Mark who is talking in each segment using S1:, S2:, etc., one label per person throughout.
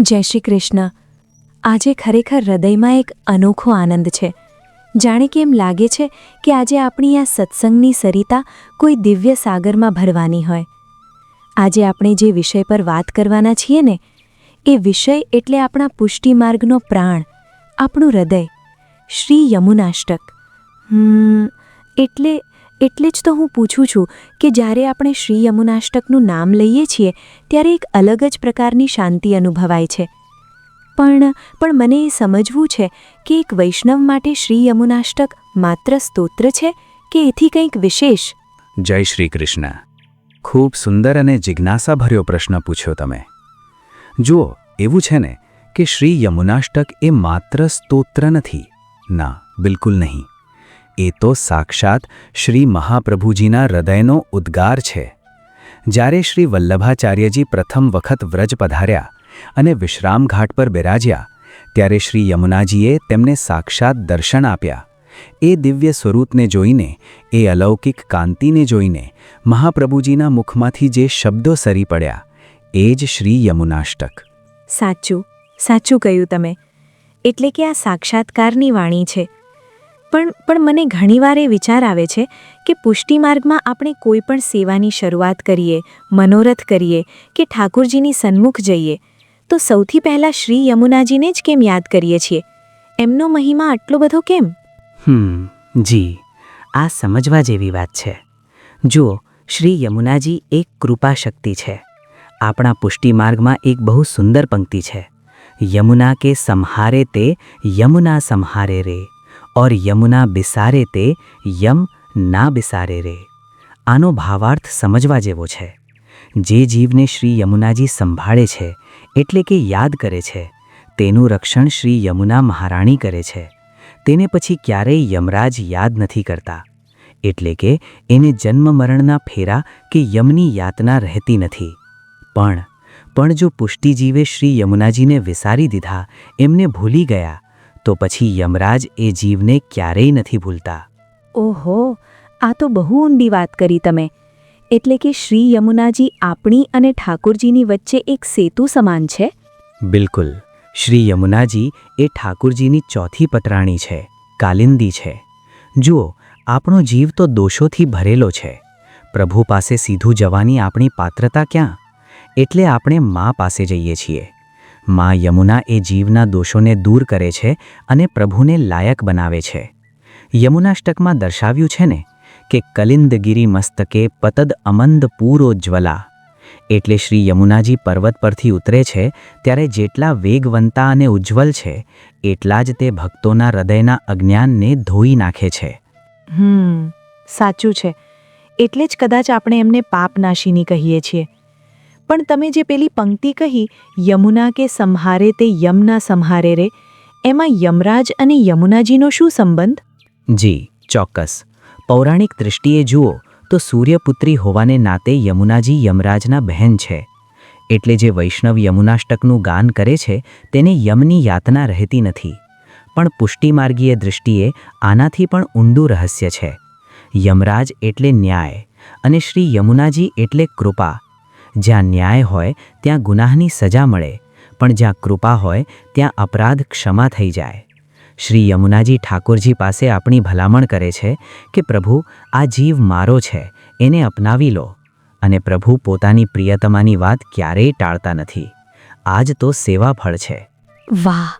S1: જય શ્રી કૃષ્ણ. આજે ખરેખર હૃદયમાં એક અનોખો આનંદ છે. જાણે કે એમ લાગે છે કે આજે આપણી આ સત્સંગની સરિતા કોઈ દિવ્ય સાગરમાં ભરવાની હોય. આજે આપણે જે વિષય પર વાત કરવાના છીએ ને, એ વિષય એટલે આપણા પુષ્ટિ માર્ગનો પ્રાણ, આપણું હૃદય, શ્રી યમુનાષ્ટક. એટલે જ તો હું પૂછું છું કે જ્યારે આપણે શ્રી યમુનાષ્ટકનું નામ લઈએ છીએ ત્યારે એક અલગ જ પ્રકારની શાંતિ અનુભવાય છે. પણ મને એ સમજવું છે કે એક વૈષ્ણવ માટે શ્રી યમુનાષ્ટક માત્ર સ્તોત્ર છે કે એથી કંઈક વિશેષ?
S2: જય શ્રી કૃષ્ણ. ખૂબ સુંદર અને જિજ્ઞાસાભર્યો પ્રશ્ન પૂછ્યો તમે. જુઓ, એવું છે ને કે શ્રી યમુનાષ્ટક એ માત્ર સ્તોત્ર નથી. ના, બિલકુલ નહીં. એ તો સાક્ષાત શ્રી મહાપ્રભુજીના હૃદયનો ઉદ્ગાર છે. જ્યારે શ્રી વલ્લભાચાર્યજી પ્રથમ વખત વ્રજ પધાર્યા અને વિશ્રામ ઘાટ પર બિરાજ્યા, ત્યારે શ્રી યમુનાજીએ તેમને સાક્ષાત દર્શન આપ્યા. એ દિવ્ય સ્વરૂપને જોઈને, એ અલૌકિક કાંતિને જોઈને મહાપ્રભુજીના મુખમાંથી જે શબ્દો સરી પડ્યા, એ જ શ્રી યમુનાષ્ટક.
S1: સાચું કહ્યું તમે. એટલે કે આ સાક્ષાત્કારની વાણી છે. પણ મને ઘણીવાર એ વિચાર આવે છે કે પુષ્ટિ માર્ગમાં આપણે કોઈ પણ સેવાની શરૂઆત કરીએ, મનોરથ કરીએ કે ઠાકોરજીની સન્મુખ જઈએ તો સૌથી પહેલાં શ્રી યમુનાજીને જ કેમ યાદ કરીએ છીએ? એમનો મહિમા આટલો બધો કેમ?
S3: જી, આ સમજવા જેવી વાત છે. જુઓ, શ્રી યમુનાજી એક કૃપા શક્તિ છે. આપણા પુષ્ટિ માર્ગમાં એક બહુ સુંદર પંક્તિ છે, યમુના કે સંહારે તે યમુના સંહારે રે, और यमुना बिसारे ते यम ना बिसारे रे. આનો ભાવાર્થ સમજવા જેવો છે. જે જીવને શ્રી યમુનાજી સંભાળે છે, એટલે કે યાદ કરે છે, તેનું રક્ષણ શ્રી યમુના મહારાણી કરે છે. તેને પછી ક્યારેય યમરાજ યાદ નથી કરતા. એટલે કે એને જન્મ મરણના ફેરા કે યમની યાતના રહેતી નથી. પણ જો પુષ્ટિ જીવે શ્રી યમુનાજીને વિસારી દીધા, એમને ભૂલી ગયા, તો પછી યમરાજ એ જીવને ક્યારેય નથી ભૂલતા.
S1: ઓહો, આ તો બહુ ઊંડી વાત કરી તમે. એટલે કે શ્રી યમુનાજી આપણી અને ઠાકોરજીની વચ્ચે એક સેતુ સમાન છે?
S3: બિલકુલ. શ્રી યમુનાજી એ ઠાકોરજીની ચોથી પટરાણી છે, કાલિંદી છે. જુઓ, આપણો જીવ તો દોષોથી ભરેલો છે. પ્રભુ પાસે સીધું જવાની આપણી પાત્રતા ક્યાં? એટલે આપણે મા પાસે જઈએ છીએ. મા યમુના એ જીવના દોષોને દૂર કરે છે અને પ્રભુને લાયક બનાવે છે. યમુનાષ્ટકમાં દર્શાવ્યું છે ને કે કલિંદગીરી મસ્તકે પતદ અમંદ પૂરોજ્જવલા. એટલે શ્રી યમુનાજી પર્વત પરથી ઉતરે છે ત્યારે જેટલા વેગવંતા અને ઉજ્જવલ છે, એટલા જ તે ભક્તોના હૃદયના અજ્ઞાનને ધોઈ નાખે છે.
S1: સાચું છે. એટલે જ કદાચ આપણે એમને પાપનાશીની કહીએ છીએ. પણ તમે જે પેલી પંક્તિ કહી, યમુના કે સંહારે તે યમના સંહારે રે, એમાં યમરાજ અને યમુનાજીનો શું સંબંધ?
S3: જી, ચોક્કસ. પૌરાણિક દૃષ્ટિએ જુઓ તો સૂર્યપુત્રી હોવાને નાતે યમુનાજી યમરાજના બહેન છે. એટલે જે વૈષ્ણવ યમુનાષ્ટકનું ગાન કરે છે તેને યમની યાતના રહેતી નથી. પણ પુષ્ટિમાર્ગીય દૃષ્ટિએ આનાથી પણ ઊંડું રહસ્ય છે. યમરાજ એટલે ન્યાય અને શ્રી યમુનાજી એટલે કૃપા. જ્યાં ન્યાય હોય ત્યાં ગુનાહની સજા મળે, પણ જ્યાં કૃપા હોય ત્યાં અપરાધ ક્ષમા થઈ જાય. શ્રી યમુનાજી ઠાકોરજી પાસે આપણી ભલામણ કરે છે કે પ્રભુ, આ જીવ મારો છે, એને અપનાવી લો. અને પ્રભુ પોતાની પ્રિયતમાની વાત ક્યારેય ટાળતા નથી. આ જ તો સેવા ફળ છે.
S1: વાહ,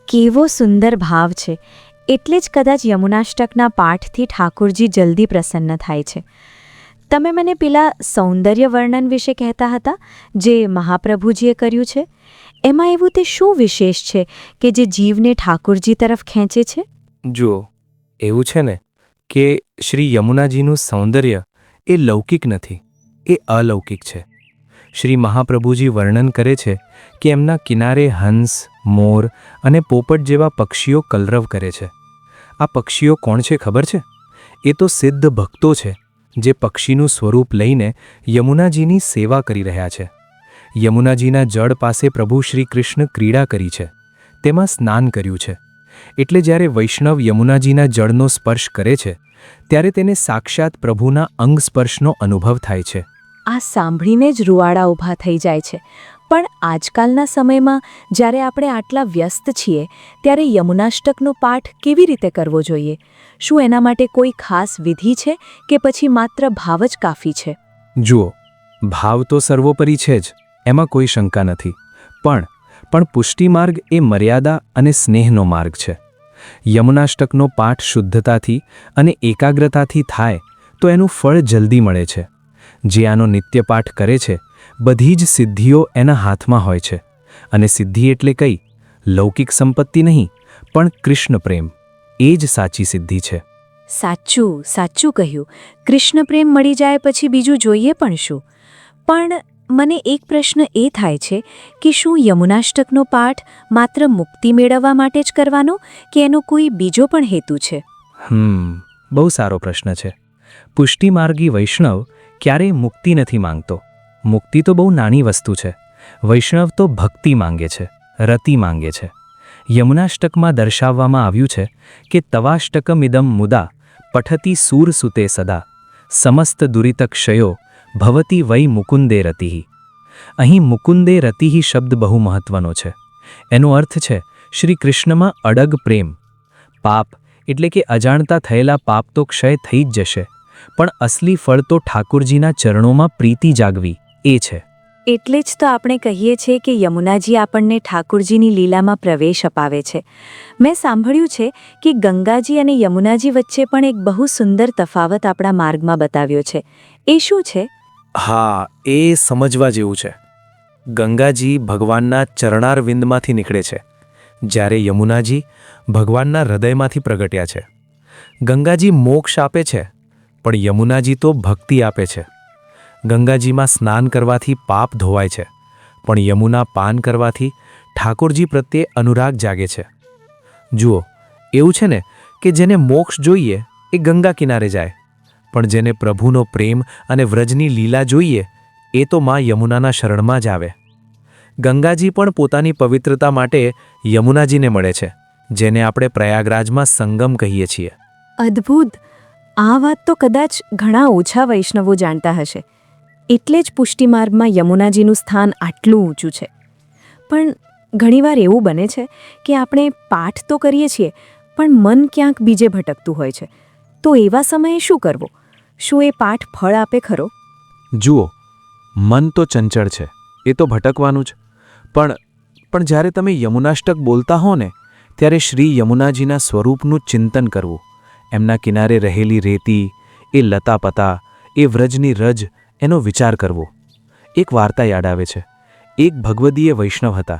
S1: કેવો સુંદર ભાવ છે! એટલે જ કદાચ યમુનાષ્ટકના પાઠથી ઠાકોરજી જલ્દી પ્રસન્ન થાય છે. તમે મને પેલા સૌંદર્ય વર્ણન વિશે કહેતા હતા, જે મહાપ્રભુજીએ કર્યું છે. એમાં એવું તે શું વિશેષ છે કે જે જીવને ઠાકોરજી તરફ ખેંચે છે?
S4: જુઓ, એવું છે ને કે શ્રી યમુનાજીનું સૌંદર્ય એ લૌકિક નથી, એ અલૌકિક છે. શ્રી મહાપ્રભુજી વર્ણન કરે છે કે એમના કિનારે હંસ, મોર અને પોપટ જેવા પક્ષીઓ કલરવ કરે છે. આ પક્ષીઓ કોણ છે ખબર છે? એ તો સિદ્ધ ભક્તો છે, જે પક્ષીનું સ્વરૂપ લઈને યમુનાજીની સેવા કરી રહ્યા છે. યમુનાજીના જળ પાસે પ્રભુ શ્રી કૃષ્ણ ક્રીડા કરી છે, તેમાં સ્નાન કર્યું છે. એટલે જ્યારે વૈષ્ણવ યમુનાજીના જળનો સ્પર્શ કરે છે ત્યારે તેને સાક્ષાત પ્રભુના અંગ સ્પર્શનો અનુભવ થાય છે.
S1: આ સાંભળીને જ રૂવાડા ઊભા થઈ જાય છે. પણ આજકાલના સમયમાં જ્યારે આપણે આટલા વ્યસ્ત છીએ ત્યારે યમુનાષ્ટકનો પાઠ કેવી રીતે કરવો જોઈએ? શું એના માટે કોઈ ખાસ વિધિ છે કે પછી માત્ર ભાવ જ કાફી છે?
S4: જુઓ, ભાવ તો સર્વોપરી છે જ, એમાં કોઈ શંકા નથી. પણ પુષ્ટિ માર્ગ એ મર્યાદા અને સ્નેહનો માર્ગ છે. યમુનાષ્ટકનો પાઠ શુદ્ધતાથી અને એકાગ્રતાથી થાય તો એનું ફળ જલ્દી મળે છે. જે આનો નિત્ય પાઠ કરે છે, બધી જ સિદ્ધિઓ એના હાથમાં હોય છે. અને સિદ્ધિ એટલે કઈ? લૌકિક સંપત્તિ નહીં, પણ કૃષ્ણ પ્રેમ. એ જ સાચી સિદ્ધિ છે.
S1: સાચું સાચું કહ્યું. કૃષ્ણ પ્રેમ મળી જાય પછી બીજું જોઈએ પણ શું? પણ મને એક પ્રશ્ન એ થાય છે કે શું યમુનાષ્ટકનો પાઠ માત્ર મુક્તિ મેળવવા માટે જ કરવાનો કે એનો કોઈ બીજો પણ હેતુ છે?
S4: બહુ સારો પ્રશ્ન છે. પુષ્ટિ માર્ગી વૈષ્ણવ ક્યારેય મુક્તિ નથી માંગતો. મુક્તિ તો બહુ નાની વસ્તુ છે. વૈષ્ણવ તો ભક્તિ માંગે છે, રતિ માંગે છે. યમુનાષ્ટકમાં દર્શાવવામાં આવ્યું છે કે તવાષ્ટકમિદમ મુદા પઠતી સૂરસુતે સદા સમસ્ત દુરિતક્ષયો ભવતી વૈ મુકુંદે રતિઃ. અહીં મુકુંદે રતિઃ શબ્દ બહુ મહત્વનો છે. એનો અર્થ છે શ્રી કૃષ્ણમાં અડગ પ્રેમ. પાપ એટલે કે અજાણતા થયેલા પાપ તો ક્ષય થઈ જ જશે, પણ અસલી ફળ તો ઠાકુરજીના ચરણોમાં પ્રીતિ જાગવી એ છે.
S1: એટલે જ તો આપણે કહીએ છીએ કે યમુનાજી આપણને ઠાકુરજીની લીલામાં પ્રવેશ અપાવે છે. મેં સાંભળ્યું છે કે ગંગાજી અને યમુનાજી વચ્ચે પણ એક બહુ સુંદર તફાવત આપણા માર્ગમાં બતાવ્યો છે. એ શું છે?
S4: હા, એ સમજવા જેવું છે. ગંગાજી ભગવાનના ચરણારવિંદમાંથી નીકળે છે, જ્યારે યમુનાજી ભગવાનના હૃદયમાંથી પ્રગટ્યા છે. ગંગાજી મોક્ષ આપે છે, પણ યમુનાજી તો ભક્તિ આપે છે. ગંગાજીમાં સ્નાન કરવાથી પાપ ધોવાય છે, પણ યમુના પાન કરવાથી ઠાકોરજી પ્રત્યે અનુરાગ જાગે છે. જુઓ, એવું છે ને કે જેને મોક્ષ જોઈએ એ ગંગા કિનારે જાય, પણ જેને પ્રભુનો પ્રેમ અને વ્રજની લીલા જોઈએ એ તો માં યમુનાના શરણમાં જ આવે. ગંગાજી પણ પોતાની પવિત્રતા માટે યમુનાજીને મળે છે, જેને આપણે પ્રયાગરાજમાં સંગમ કહીએ છીએ.
S1: અદ્ભુત! આ વાત તો કદાચ ઘણા ઓછા વૈષ્ણવો જાણતા હશે. એટલે જ પુષ્ટિમાર્ગમાં યમુનાજીનું સ્થાન આટલું ઊંચું છે. પણ ઘણીવાર એવું બને છે કે આપણે પાઠ તો કરીએ છીએ, પણ મન ક્યાંક બીજે ભટકતું હોય છે. તો એવા સમયે શું કરવું? શું એ પાઠ ફળ આપે ખરો?
S4: જુઓ, મન તો ચંચળ છે, એ તો ભટકવાનું જ. પણ જ્યારે તમે યમુનાષ્ટક બોલતા હો ને, ત્યારે શ્રી યમુનાજીના સ્વરૂપનું ચિંતન કરવું. એમના કિનારે રહેલી રેતી, એ લતાપતા, એ વ્રજની રજ, એનો વિચાર કરવો. એક વાર્તા યાદ આવે છે. એક ભગવદીય વૈષ્ણવ હતા.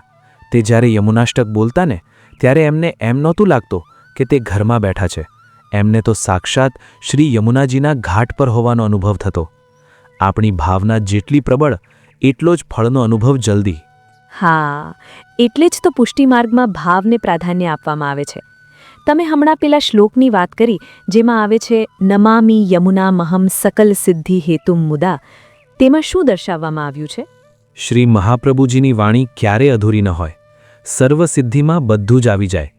S4: તે જ્યારે યમુનાષ્ટક બોલતા ને, ત્યારે એમને એમ નહોતું લાગતું કે તે ઘરમાં બેઠા છે. એમને તો સાક્ષાત શ્રી યમુનાજીના ઘાટ પર હોવાનો અનુભવ થતો. આપણી ભાવના જેટલી પ્રબળ, એટલો જ ફળનો અનુભવ જલ્દી.
S1: હા, એટલે જ તો પુષ્ટિમાર્ગમાં ભાવને પ્રાધાન્ય આપવામાં આવે છે. તમે હમણાં પેલા શ્લોકની વાત કરી જેમાં આવે છે નમામી યમુના મહમ સકલ સિદ્ધિ હેતુમ મુદા. તેમાં શું દર્શાવવામાં આવ્યું છે?
S4: શ્રી મહાપ્રભુજીની વાણી ક્યારે અધૂરી ન હોય. સર્વ સિદ્ધિમાં બધું જ આવી જાય.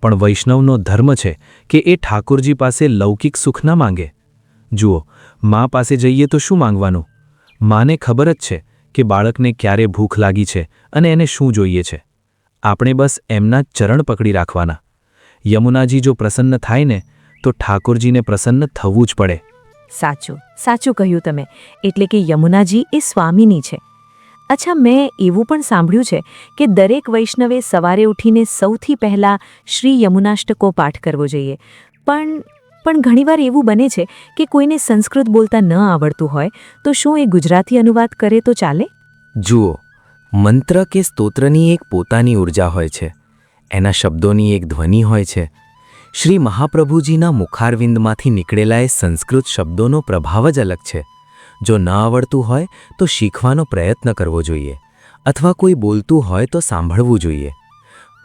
S4: પણ વૈષ્ણવનો ધર્મ છે કે એ ઠાકોરજી પાસે લૌકિક સુખ ન માંગે. જુઓ, મા પાસે જઈએ તો શું માંગવાનું? માને ખબર જ છે કે બાળકને ક્યારે ભૂખ લાગી છે અને એને શું જોઈએ છે. આપણે બસ એમના ચરણ પકડી રાખવાના. યમુનાજી જો પ્રસન્ન થાય ને, તો ઠાકોરજીને પ્રસન્ન થવું જ પડે.
S1: સાચું સાચું કહ્યું તમે. એટલે કે યમુનાજી એ સ્વામીની છે. અચ્છા, મેં એવું પણ સાંભળ્યું છે કે દરેક વૈષ્ણવે સવારે ઉઠીને સૌથી પહેલાં શ્રી યમુનાષ્ટકો પાઠ કરવો જોઈએ. પણ ઘણીવાર એવું બને છે કે કોઈને સંસ્કૃત બોલતા ન આવડતું હોય, તો શું એ ગુજરાતી અનુવાદ કરે તો ચાલે?
S4: જુઓ, મંત્ર કે સ્તોત્રની એક પોતાની ઉર્જા હોય છે. એના શબ્દોની એક ધ્વનિ હોય છે. શ્રી મહાપ્રભુજીના મુખારવિંદમાંથી નીકળેલા એ સંસ્કૃત શબ્દોનો પ્રભાવ જ અલગ છે. જો ન આવડતું હોય તો શીખવાનો પ્રયત્ન કરવો જોઈએ, અથવા કોઈ બોલતું હોય તો સાંભળવું જોઈએ.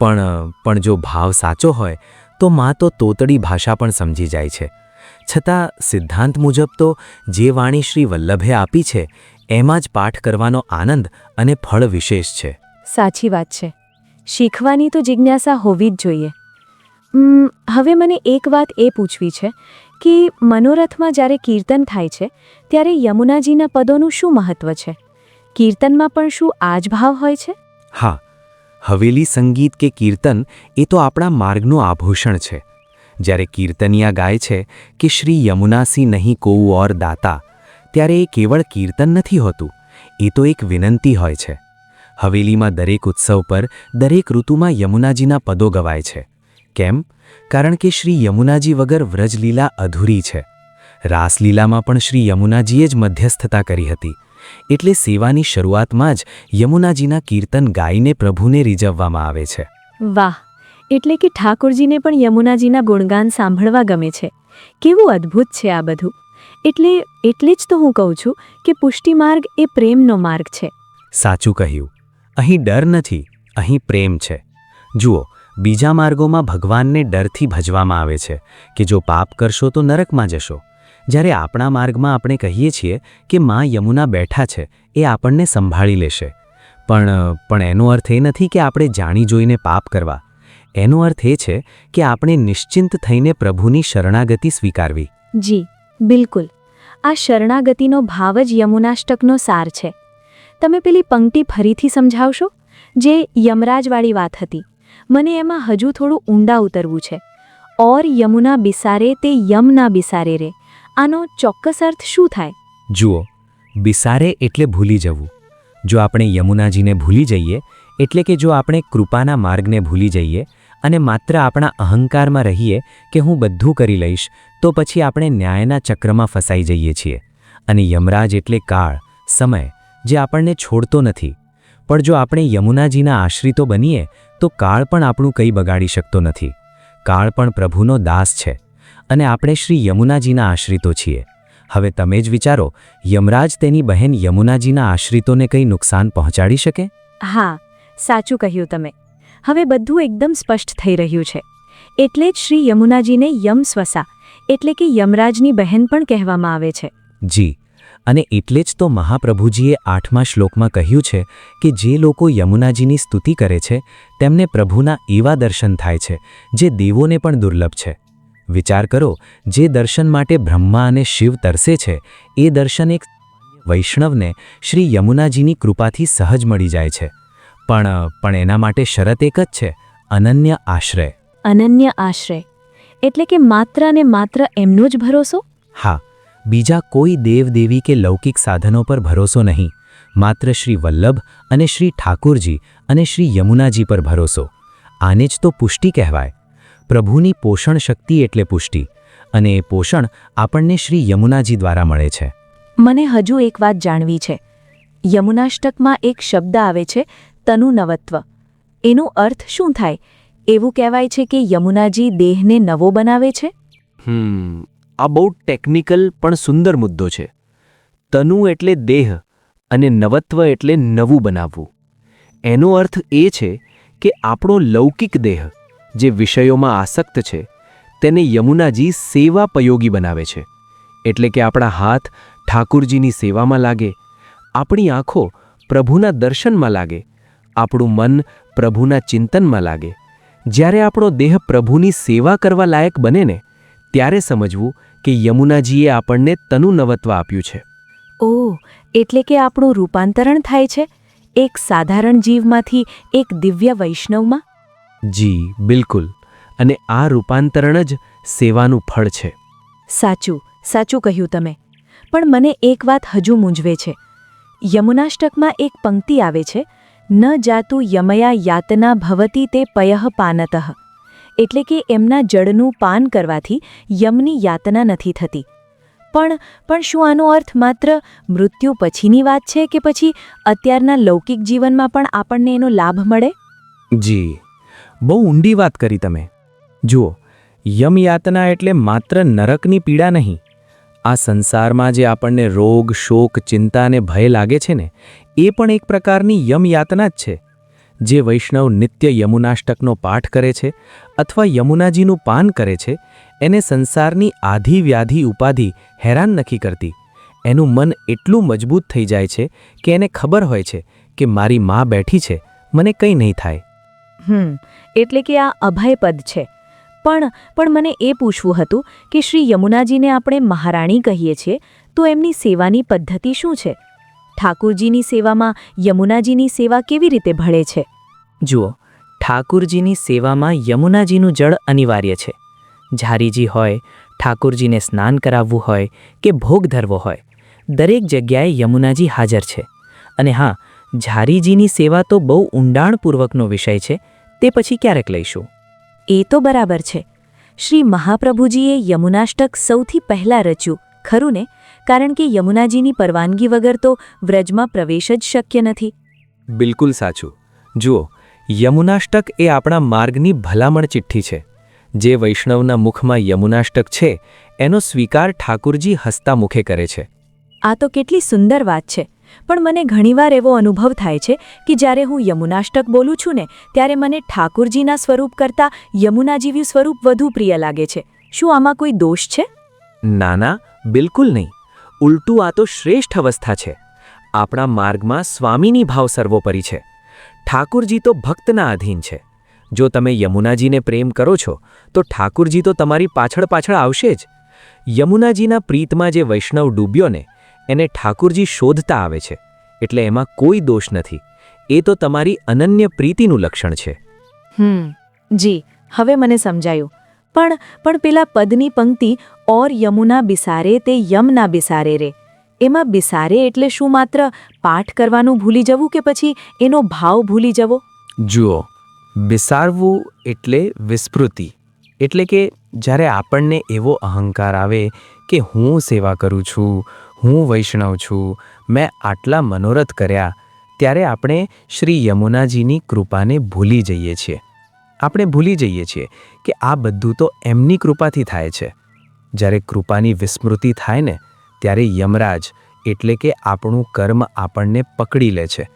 S4: પણ જો ભાવ સાચો હોય તો માં તો તોતડી ભાષા પણ સમજી જાય છે. છતાં સિદ્ધાંત મુજબ તો જે વાણી શ્રી વલ્લભે આપી છે એમાં જ પાઠ કરવાનો આનંદ અને ફળ વિશેષ છે.
S1: સાચી વાત છે. શીખવાની તો જિજ્ઞાસા હોવી જ જોઈએ. હવે મને એક વાત એ પૂછવી છે કે મનોરથમાં જ્યારે કીર્તન થાય છે ત્યારે યમુનાજીના પદોનું શું મહત્વ છે? કીર્તનમાં પણ શું આ જ ભાવ હોય છે?
S4: હા, હવેલી સંગીત કે કીર્તન એ તો આપણા માર્ગનું આભૂષણ છે. જ્યારે કીર્તનિયા ગાય છે કે શ્રી યમુનાસી નહીં કોઉ ઓર દાતા, ત્યારે એ કેવળ કીર્તન નથી હોતું, એ તો એક વિનંતી હોય છે. હવેલીમાં દરેક ઉત્સવ પર દરેક ઋતુમાં યમુનાજીના પદો ગવાય છે. કેમ? કારણ કે શ્રી યમુનાજી વગર વ્રજલીલા અધૂરી છે. રાસલીલામાં પણ શ્રી યમુનાજીએ જ મધ્યસ્થતા કરી હતી. એટલે સેવાની શરૂઆતમાં જ યમુનાજીના કીર્તન ગાઈને પ્રભુને રીઝવવામાં આવે છે.
S1: વાહ! એટલે કે ઠાકોરજીને પણ યમુનાજીના ગુણગાન સાંભળવા ગમે છે. કેવું અદ્ભુત છે આ બધું! એટલે જ તો હું કહું છું કે પુષ્ટિ માર્ગ એ પ્રેમનો માર્ગ છે.
S4: સાચું કહ્યું. અહીં ડર નથી, અહીં પ્રેમ છે. જુઓ, બીજા માર્ગોમાં ભગવાનને ડરથી ભજવામાં આવે છે કે જો પાપ કરશો તો નરકમાં જશો. જ્યારે આપણા માર્ગમાં આપણે કહીએ છીએ કે માં યમુના બેઠા છે, એ આપણને સંભાળી લેશે. પણ એનો અર્થ એ નથી કે આપણે જાણી જોઈને પાપ કરવા. એનો અર્થ એ છે કે આપણે નિશ્ચિંત થઈને પ્રભુની શરણાગતિ સ્વીકારવી.
S1: જી, બિલકુલ. આ શરણાગતિનો ભાવ જ યમુનાષ્ટકનો સાર છે. તમે પેલી પંક્તિ ફરીથી સમજાવશો? જે યમરાજવાળી વાત હતી. મને એમાં હજુ થોડું ઊંડા ઉતરવું છે. ઓર યમુના બિસારે તે યમ ના બિસારે રે. આનો ચોક્કસ અર્થ શું થાય?
S4: જુઓ, બિસારે એટલે ભૂલી જવું. જો આપણે યમુનાજીને ભૂલી જઈએ, એટલે કે જો આપણે કૃપાના માર્ગને ભૂલી જઈએ અને માત્ર આપણા અહંકારમાં રહીએ કે હું બધું કરી લઈશ, તો પછી આપણે ન્યાયના ચક્રમાં ફસાઈ જઈએ છીએ. અને યમરાજ એટલે કાળ, સમય, જે આપણને છોડતો નથી. પણ જો આપણે યમુનાજીના આશ્રિતો બનીએ તો કાળ પણ આપણું કંઈ બગાડી શકતો નથી. કાળ પણ પ્રભુનો દાસ છે અને આપણે શ્રી યમુનાજીના આશ્રિતો છીએ. હવે તમે જ વિચારો, યમરાજ તેની બહેન યમુનાજીના આશ્રિતોને કંઈ નુકસાન પહોંચાડી શકે?
S1: હા, સાચું કહ્યું તમે. હવે બધું એકદમ સ્પષ્ટ થઈ રહ્યું છે. એટલે જ શ્રી યમુનાજીને યમસ્વસા એટલે કે યમરાજની બહેન પણ કહેવામાં આવે છે.
S4: જી, અને એટલે જ તો મહાપ્રભુજીએ 8મા શ્લોકમાં કહ્યું છે કે જે લોકો યમુનાજીની સ્તુતિ કરે છે તેમને પ્રભુના એવા દર્શન થાય છે જે દેવોને પણ દુર્લભ છે. વિચાર કરો, જે દર્શન માટે બ્રહ્મા અને શિવ તરસે છે, એ દર્શન એક વૈષ્ણવને શ્રી યમુનાજીની કૃપાથી સહજ મળી જાય છે. પણ એના માટે શરત એક જ છે, અનન્ય આશ્રય.
S1: અનન્ય આશ્રય એટલે કે માત્ર અને માત્ર એમનો જ ભરોસો?
S4: હા, બીજા કોઈ દેવદેવી કે લૌકિક સાધનો પર ભરોસો નહીં. માત્ર શ્રી વલ્લભ અને શ્રી ઠાકુરજી અને શ્રી યમુનાજી પર ભરોસો. આને જ તો પુષ્ટિ કહેવાય. પ્રભુની પોષણ શક્તિ એટલે પુષ્ટિ, અને એ પોષણ આપણને શ્રી યમુનાજી દ્વારા મળે છે.
S1: મને હજુ એક વાત જાણવી છે. યમુનાષ્ટકમાં એક શબ્દ આવે છે, તનુનવત્વ. એનો અર્થ શું થાય? એવું કહેવાય છે કે યમુનાજી દેહને નવો બનાવે છે?
S4: આ બહુ ટેકનિકલ પણ સુંદર મુદ્દો છે. તનુ એટલે દેહ અને નવત્વ એટલે નવું બનાવવું. એનો અર્થ એ છે કે આપણો લૌકિક દેહ જે વિષયોમાં આસક્ત છે તેને યમુનાજી સેવાપયોગી બનાવે છે. એટલે કે આપણા હાથ ઠાકુરજીની સેવામાં લાગે, આપણી આંખો પ્રભુના દર્શનમાં લાગે, આપણું મન પ્રભુના ચિંતનમાં લાગે. જ્યારે આપણો દેહ પ્રભુની સેવા કરવા લાયક બને ને, ત્યારે સમજવું કે યમુનાજીએ આપણને તનુનવત્વ આપ્યું છે.
S1: ઓહ, એટલે કે આપણું રૂપાંતરણ થાય છે એક સાધારણ જીવમાંથી એક દિવ્ય વૈષ્ણવમાં?
S4: જી, બિલકુલ. અને આ રૂપાંતરણ જ સેવાનું ફળ છે.
S1: સાચું કહ્યું તમે. પણ મને એક વાત હજુ મૂંઝવે છે. યમુનાષ્ટકમાં એક પંક્તિ આવે છે, ન જાતું યમયા યાતના ભવતી તે પયઃ પાનતઃ. એટલે કે એમના જળનું પાન કરવાથી યમની યાતના નથી થતી. પણ શું આનો અર્થ માત્ર મૃત્યુ પછીની વાત છે કે પછી અત્યારના લૌકિક જીવનમાં પણ આપણને એનો લાભ મળે?
S4: જી, બહુ ઊંડી વાત કરી તમે. જુઓ, યમયાતના એટલે માત્ર નરકની પીડા નહીં. આ સંસારમાં જે આપણને રોગ, શોક, ચિંતા અને ભય લાગે છે ને, એ પણ એક પ્રકારની યમયાતના જ છે. જે વૈષ્ણવ નિત્ય યમુનાષ્ટકનો પાઠ કરે છે અથવા યમુનાજીનું પાન કરે છે, એને સંસારની આધિ વ્યાધિ ઉપાધિ હેરાન નથી કરતી. એનું મન એટલું મજબૂત થઈ જાય છે કે એને ખબર હોય છે કે મારી મા બેઠી છે, મને કંઈ નહીં થાય.
S1: એટલે કે આ અભયપદ છે. પણ મને એ પૂછવું હતું કે શ્રી યમુનાજીને આપણે મહારાણી કહીએ છીએ, તો એમની સેવાની પદ્ધતિ શું છે? ઠાકુરજીની સેવામાં યમુનાજીની સેવા કેવી રીતે ભળે છે?
S3: જુઓ, ઠાકુરજીની સેવામાં યમુનાજીનું જળ અનિવાર્ય છે. ઝારીજી હોય, ઠાકુરજીને સ્નાન કરાવવું હોય કે ભોગ ધરવો હોય, દરેક જગ્યાએ યમુનાજી હાજર છે. અને હા, ઝારીજીની સેવા તો બહુ ઊંડાણપૂર્વકનો વિષય છે, તે પછી ક્યારેક લઈશું.
S1: એ તો બરાબર છે. શ્રી મહાપ્રભુજીએ યમુનાષ્ટક સૌથી પહેલાં રચ્યું, ખરું ને? કારણ કે યમુનાજીની પરવાનગી વગર તો વ્રજમાં પ્રવેશ જ શક્ય નથી.
S4: બિલકુલ સાચું. જુઓ, યમુનાષ્ટક એ આપણા માર્ગની ભલામણ ચિઠ્ઠી છે. જે વૈષ્ણવના મુખમાં યમુનાષ્ટક છે એનો સ્વીકાર ઠાકુરજી હસતા મુખે કરે છે.
S1: આ તો કેટલી સુંદર વાત છે. પણ મને ઘણીવાર એવો અનુભવ થાય છે કે જ્યારે હું યમુનાષ્ટક બોલું છું ને ત્યારે મને ઠાકુરજીના સ્વરૂપ કરતાં યમુના જેવું સ્વરૂપ વધુ પ્રિય લાગે છે. શું આમાં કોઈ દોષ છે?
S4: ના ના, બિલકુલ નહીં. ઉલટું આ તો શ્રેષ્ઠ અવસ્થા છે. આપણા માર્ગમાં સ્વામીની ભાવ સર્વોપરી છે. ઠાકુરજી તો ભક્તના અધીન છે. જો તમે યમુનાજીને પ્રેમ કરો છો તો ઠાકુરજી તો તમારી પાછળ પાછળ આવશે જ. યમુનાજીના પ્રીતમાં જે વૈષ્ણવ ડૂબ્યો ને એને ઠાકુરજી શોધતા આવે છે. એટલે એમાં કોઈ દોષ નથી. એ તો તમારી અનન્ય પ્રીતિનું લક્ષણ છે.
S1: જી, હવે મને સમજાયું. પણ પેલા પદની પંક્તિ ઓર યમુના બિસારે તે યમ ના બિસારે રે, એમાં બિસારે એટલે શું માત્ર પાઠ કરવાનું ભૂલી જવું કે પછી એનો ભાવ ભૂલી જવો?
S4: જુઓ, બિસારવું એટલે વિસ્મૃતિ. એટલે કે જ્યારે આપણને એવો અહંકાર આવે કે હું સેવા કરું છું, હું વૈષ્ણવ છું, મેં આટલા મનોરથ કર્યા, ત્યારે આપણે શ્રી યમુનાજીની કૃપાને ભૂલી જઈએ છીએ. આપણે ભૂલી જઈએ છીએ કે આ બધું તો એમની કૃપાથી થાય છે. જ્યારે કૃપાની વિસ્મૃતિ થાય ને ત્યારે યમરાજ એટલે કે આપણું કર્મ આપણને પકડી લે છે.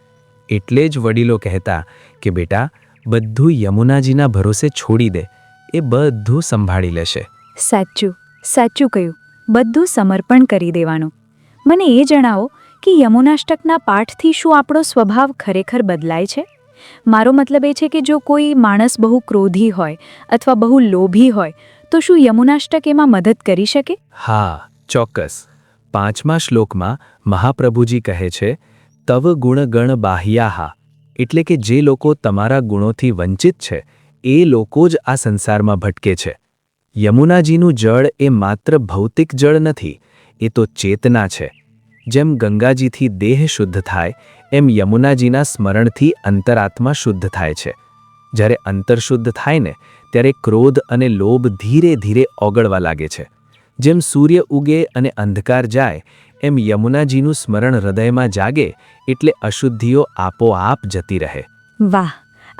S4: એટલે જ વડીલો કહેતા કે બેટા, બધું યમુનાજીના ભરોસે છોડી દે, એ બધું સંભાળી લેશે.
S5: સાચું કહ્યું. બધું સમર્પણ કરી દેવાનું. મને એ જણાવો કે યમુનાષ્ટકના પાઠથી શું આપણો સ્વભાવ ખરેખર બદલાય છે? મારો મતલબ એ છે કે જો કોઈ માણસ બહુ ક્રોધી હોય અથવા બહુ લોભી હોય તો શું યમુનાષ્ટક એમાં મદદ કરી શકે?
S4: હા, ચોક્કસ. 5મા શ્લોકમાં મહાપ્રભુજી કહે છે, તવ ગુણ ગણ બાહ્યાહા, એટલે કે જે લોકો તમારા ગુણોથી વંચિત છે એ લોકો જ આ સંસારમાં ભટકે છે. યમુનાજીનું જળ એ માત્ર ભૌતિક જળ નથી, એ તો ચેતના છે. જેમ ગંગાજીથી દેહ શુદ્ધ થાય એમ યમુનાજીના સ્મરણથી અંતરાત્મા શુદ્ધ થાય છે. જ્યારે અંતર શુદ્ધ થાય ને ત્યારે ક્રોધ અને લોભ ધીરે ધીરે ઓગળવા લાગે છે. જેમ સૂર્ય ઉગે અને અંધકાર જાય એમ યમુનાજીનું સ્મરણ હૃદયમાં જાગે એટલે અશુદ્ધિઓ આપોઆપ જતી રહે.
S1: વાહ,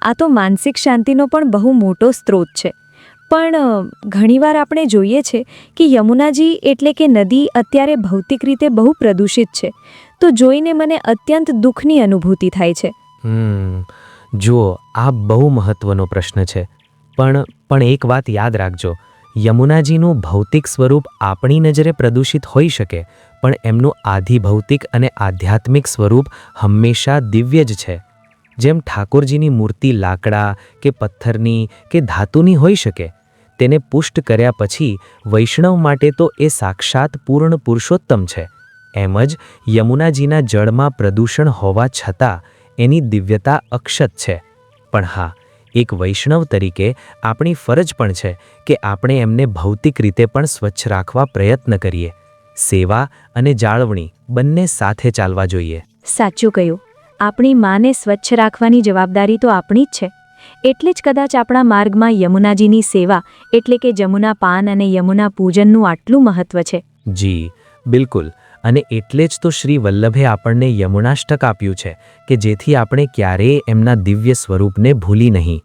S1: આ તો માનસિક શાંતિનો પણ બહુ મોટો સ્ત્રોત છે. પણ ઘણીવાર આપણે જોઈએ છે કે યમુનાજી એટલે કે નદી અત્યારે ભૌતિક રીતે બહુ પ્રદૂષિત છે. તો જોઈને મને અત્યંત દુઃખની અનુભૂતિ થાય છે.
S4: જુઓ, આ બહુ મહત્વનો પ્રશ્ન છે. પણ એક વાત યાદ રાખજો, યમુનાજીનું ભૌતિક સ્વરૂપ આપણી નજરે પ્રદૂષિત હોઈ શકે, પણ એમનું આધિભૌતિક અને આધ્યાત્મિક સ્વરૂપ હંમેશા દિવ્ય જ છે. જેમ ઠાકોરજીની મૂર્તિ લાકડા કે પથ્થરની કે ધાતુની હોઈ શકે, તેને પુષ્ટ કર્યા પછી વૈષ્ણવ માટે તો એ સાક્ષાત પૂર્ણ પુરુષોત્તમ છે. એમ જ યમુનાજીના જળમાં પ્રદૂષણ હોવા છતાં એની દિવ્યતા અક્ષત છે. પણ હા, એક વૈષ્ણવ તરીકે આપણી ફરજ પણ છે કે આપણે એમને ભૌતિક રીતે પણ સ્વચ્છ રાખવા પ્રયત્ન કરીએ. સેવા અને જાળવણી બંને સાથે ચાલવા જોઈએ.
S1: સાચું કહ્યું. આપણી માને સ્વચ્છ રાખવાની જવાબદારી તો આપણી જ છે. એટલે જ કદાચ આપણા માર્ગમાં યમુનાજીની સેવા એટલે કે જમુના પાન અને યમુના પૂજનનું આટલું મહત્વ છે.
S4: જી, બિલકુલ. અને એટલે જ તો શ્રી વલ્લભે આપણને યમુનાષ્ટક આપ્યું છે કે જેથી આપણે ક્યારેય એમના દિવ્ય સ્વરૂપને ભૂલી નહીં.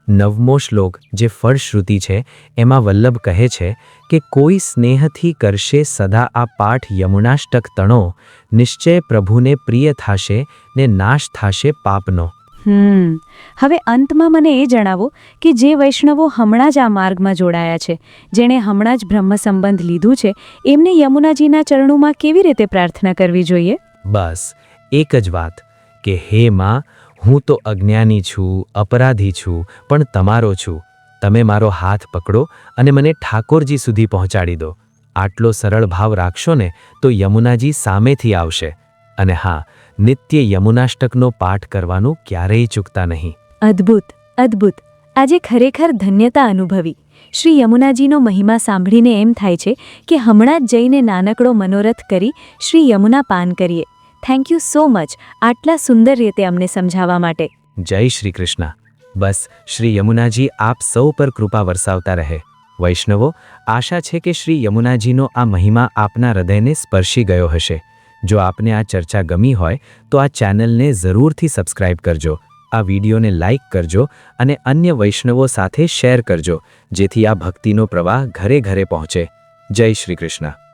S4: 9મો શ્લોક જે ફળશ્રુતિ છે એમાં વલ્લભ કહે છે કે કોઈ સ્નેહથી કરશે સદા આ પાઠ યમુનાષ્ટક તણો, નિશ્ચય પ્રભુને પ્રિય થાશે ને નાશ થાશે પાપનો.
S5: હવે અંતમાં મને એ જણાવો કે જે વૈષ્ણવો હમણાં જ આ માર્ગમાં જોડાયા છે, જેણે હમણાં જ બ્રહ્મ સંબંધ લીધું છે, એમને યમુનાજીના ચરણોમાં કેવી રીતે પ્રાર્થના કરવી જોઈએ?
S4: બસ એક જ વાત કે હે માં, હું તો અજ્ઞાની છું, અપરાધી છું, પણ તમારો છું. તમે મારો હાથ પકડો અને મને ઠાકોરજી સુધી પહોંચાડી દો. આટલો સરળ ભાવ રાખશો ને તો યમુનાજી સામેથી આવશે. અને હા, નિત્ય યમુનાષ્ટકનો પાઠ કરવાનું ક્યારેય ચૂકતા નહીં.
S1: અદ્ભુત અદ્ભુત. આજે ખરેખર ધન્યતા અનુભવી. શ્રી યમુનાજીનો મહિમા સાંભળીને એમ થાય છે કે હમણાં જ જઈને નાનકડો મનોરથ કરી શ્રી યમુના પાન કરીએ. થેન્ક યુ સો મચ આટલા સુંદર રીતે અમને સમજાવવા માટે.
S4: જય શ્રી કૃષ્ણ. બસ શ્રી યમુનાજી આપ સૌ પર કૃપા વરસાવતા રહે. વૈષ્ણવો, આશા છે કે શ્રી યમુનાજીનો આ મહિમા આપના હૃદયને સ્પર્શી ગયો હશે. જો આપને આ ચર્ચા ગમી હોય તો આ ચેનલને જરૂરથી સબસ્ક્રાઇબ કરજો, આ વિડીયોને લાઇક કરજો અને અન્ય વૈષ્ણવો સાથે શેર કરજો, જેથી આ ભક્તિનો પ્રવાહ ઘરે ઘરે પહોંચે. જય શ્રી કૃષ્ણ.